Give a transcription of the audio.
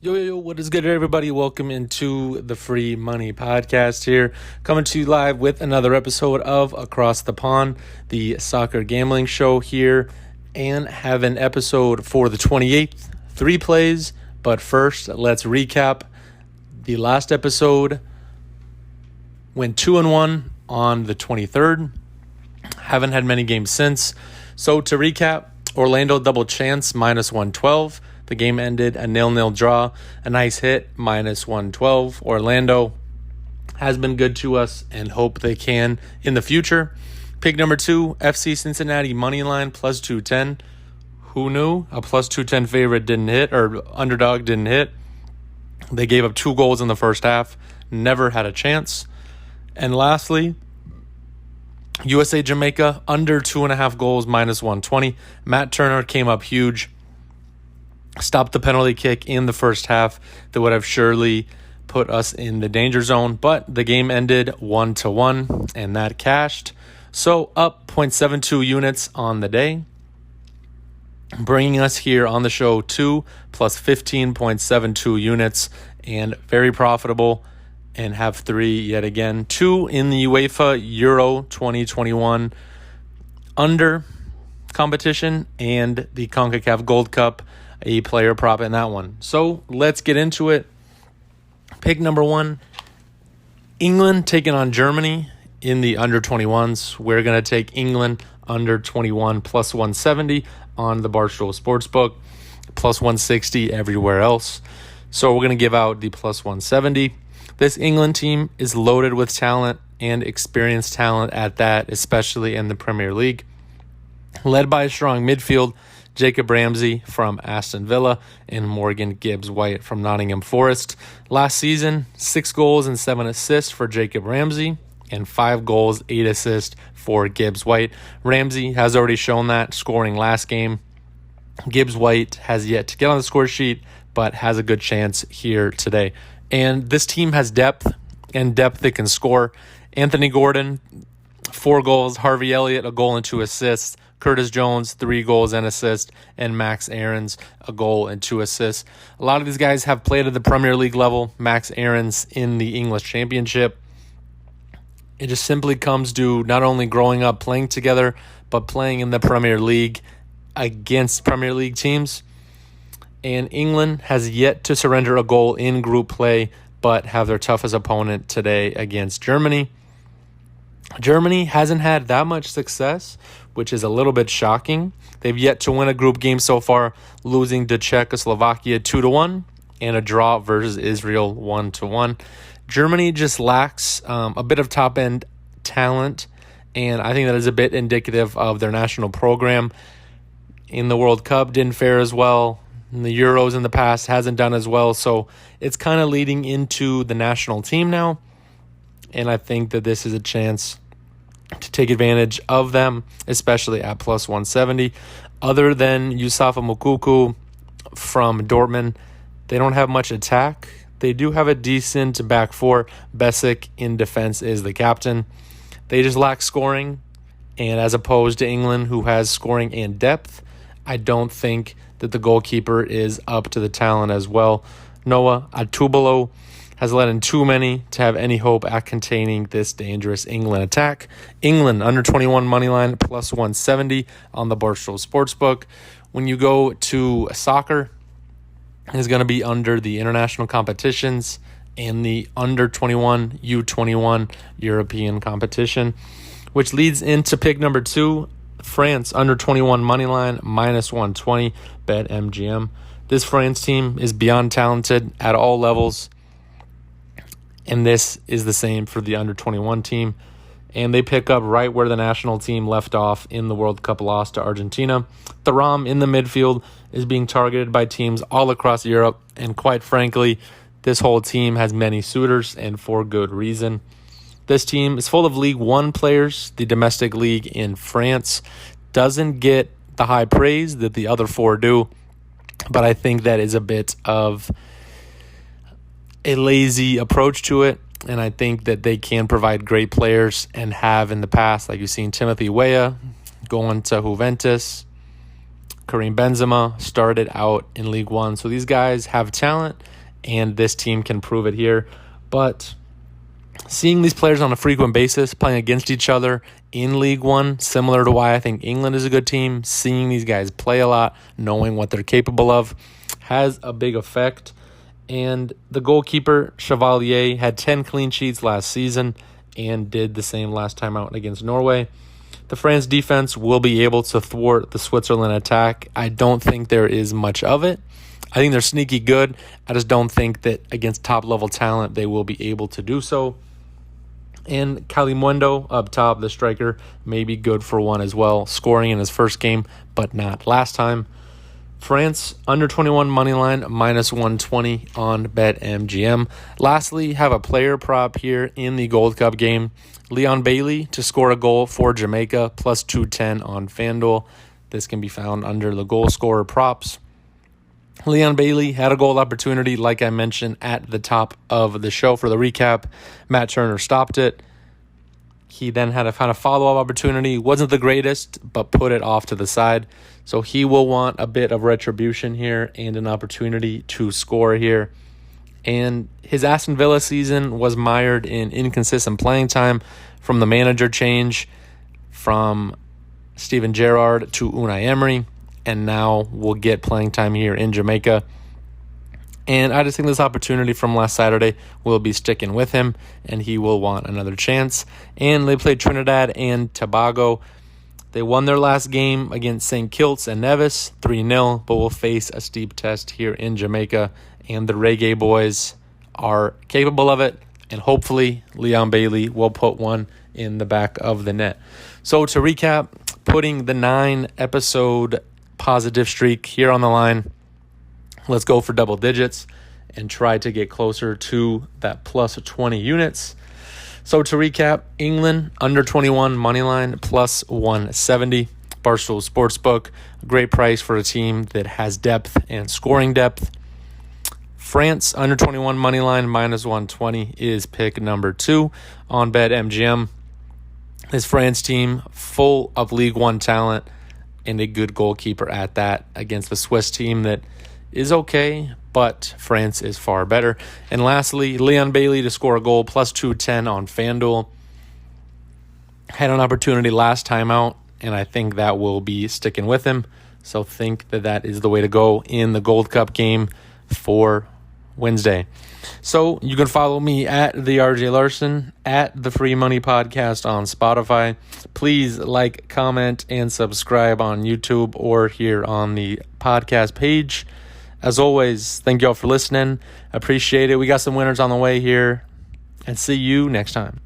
Yo, what is good, everybody? Welcome into the Free Money Podcast here, coming to you live with another episode of Across the Pond, the soccer gambling show here, and have an episode for the 28th, 3 plays. But first, let's recap. The last episode went 2-1 on the 23rd. Haven't had many games since. So to recap, Orlando double chance, minus 112. The game ended a 0-0 draw. A nice hit, minus 112. Orlando has been good to us and hope they can in the future. Pick number 2, FC Cincinnati money line, plus 210. Who knew? A plus 210 favorite didn't hit, or underdog didn't hit. They gave up 2 goals in the first half. Never had a chance. And lastly, USA Jamaica under 2.5 goals, minus 120. Matt Turner came up huge. Stopped the penalty kick in the first half that would have surely put us in the danger zone, but the game ended 1-1, and that cashed. So up 0.72 units on the day, bringing us here on the show to plus 15.72 units, and very profitable, and have 3 yet again. 2 in the UEFA Euro 2021 under competition, and the CONCACAF Gold Cup, a player prop in that one. So let's get into it. Pick number 1, England taking on Germany in the under 21s. We're going to take England under 21 plus 170 on the Barstool Sportsbook, plus 160 everywhere else. So we're going to give out the plus 170. This England team is loaded with talent and experienced talent at that, especially in the Premier League. Led by a strong midfield, Jacob Ramsey from Aston Villa and Morgan Gibbs-White from Nottingham Forest. Last season, 6 goals and 7 assists for Jacob Ramsey and 5 goals, 8 assists for Gibbs-White. Ramsey has already shown that, scoring last game. Gibbs-White has yet to get on the score sheet, but has a good chance here today. And this team has depth, and depth that can score. Anthony Gordon, 4 goals. Harvey Elliott, a goal and 2 assists. Curtis Jones, 3 goals and assists, and Max Aarons, a goal and 2 assists. A lot of these guys have played at the Premier League level. Max Aarons in the English Championship. It just simply comes to not only growing up playing together, but playing in the Premier League against Premier League teams. And England has yet to surrender a goal in group play, but have their toughest opponent today against Germany. Germany hasn't had that much success, which is a little bit shocking. They've yet to win a group game so far, losing to Czechoslovakia 2-1 and a draw versus Israel 1-1. Germany just lacks a bit of top-end talent, and I think that is a bit indicative of their national program. In the World Cup, didn't fare as well. In the Euros in the past, hasn't done as well. So it's kind of leading into the national team now, and I think that this is a chance to take advantage of them, especially at plus 170. Other than Yusufa Moukoko from Dortmund, they don't have much attack. They do have a decent back four. Besic in defense is the captain. They just lack scoring, and as opposed to England, who has scoring and depth, I don't think that the goalkeeper is up to the talent as well. Noah Atubolo has let in too many to have any hope at containing this dangerous England attack. England under 21 money line plus 170 on the Barstool Sportsbook. When you go to soccer, it's going to be under the international competitions and the under 21 U21 European competition, which leads into pick number 2, France under 21 money line minus 120 bet MGM. This France team is beyond talented at all levels. And this is the same for the under 21 team. And they pick up right where the national team left off in the World Cup loss to Argentina. Thuram in the midfield is being targeted by teams all across Europe. And quite frankly, this whole team has many suitors, and for good reason. This team is full of League One players. The domestic league in France doesn't get the high praise that the other 4 do. But I think that is a bit of a lazy approach to it, and I think that they can provide great players and have in the past, like you've seen Timothy Weah going to Juventus, Karim Benzema started out in League One. So these guys have talent, and this team can prove it here. But seeing these players on a frequent basis playing against each other in League One, similar to why I think England is a good team, seeing these guys play a lot, knowing what they're capable of, has a big effect. And the goalkeeper, Chevalier, had 10 clean sheets last season and did the same last time out against Norway. The France defense will be able to thwart the Switzerland attack. I don't think there is much of it. I think they're sneaky good. I just don't think that against top-level talent they will be able to do so. And Kalimundo up top, the striker, may be good for one as well, scoring in his first game, but not last time. France, under 21 money line, minus 120 on BetMGM. Lastly, have a player prop here in the Gold Cup game. Leon Bailey to score a goal for Jamaica, plus 210 on FanDuel. This can be found under the goal scorer props. Leon Bailey had a goal opportunity, like I mentioned, at the top of the show for the recap. Matt Turner stopped it. He then had a follow-up opportunity. Wasn't the greatest, but put it off to the side. So he will want a bit of retribution here and an opportunity to score here. And his Aston Villa season was mired in inconsistent playing time from the manager change from Steven Gerrard to Unai Emery. And now we'll get playing time here in Jamaica. And I just think this opportunity from last Saturday will be sticking with him, and he will want another chance. And they played Trinidad and Tobago. They won their last game against St. Kilts and Nevis 3-0, but will face a steep test here in Jamaica. And the Reggae boys are capable of it, and hopefully Leon Bailey will put one in the back of the net. So to recap, putting the 9-episode positive streak here on the line. Let's go for double digits and try to get closer to that plus 20 units. So to recap, England under 21 money line plus 170. Barstool Sportsbook, a great price for a team that has depth and scoring depth. France under 21 money line minus 120 is pick number 2 on BetMGM. This France team full of League One talent and a good goalkeeper at that against the Swiss team that is okay, but France is far better. And lastly, Leon Bailey to score a goal, plus 210 on FanDuel. Had an opportunity last time out, and I think that will be sticking with him. So think that that is the way to go in the Gold Cup game for Wednesday. So you can follow me at the RJ Larson, at the Free Money Podcast on Spotify. Please like, comment, and subscribe on YouTube or here on the podcast page. As always, thank you all for listening. Appreciate it. We got some winners on the way here, and see you next time.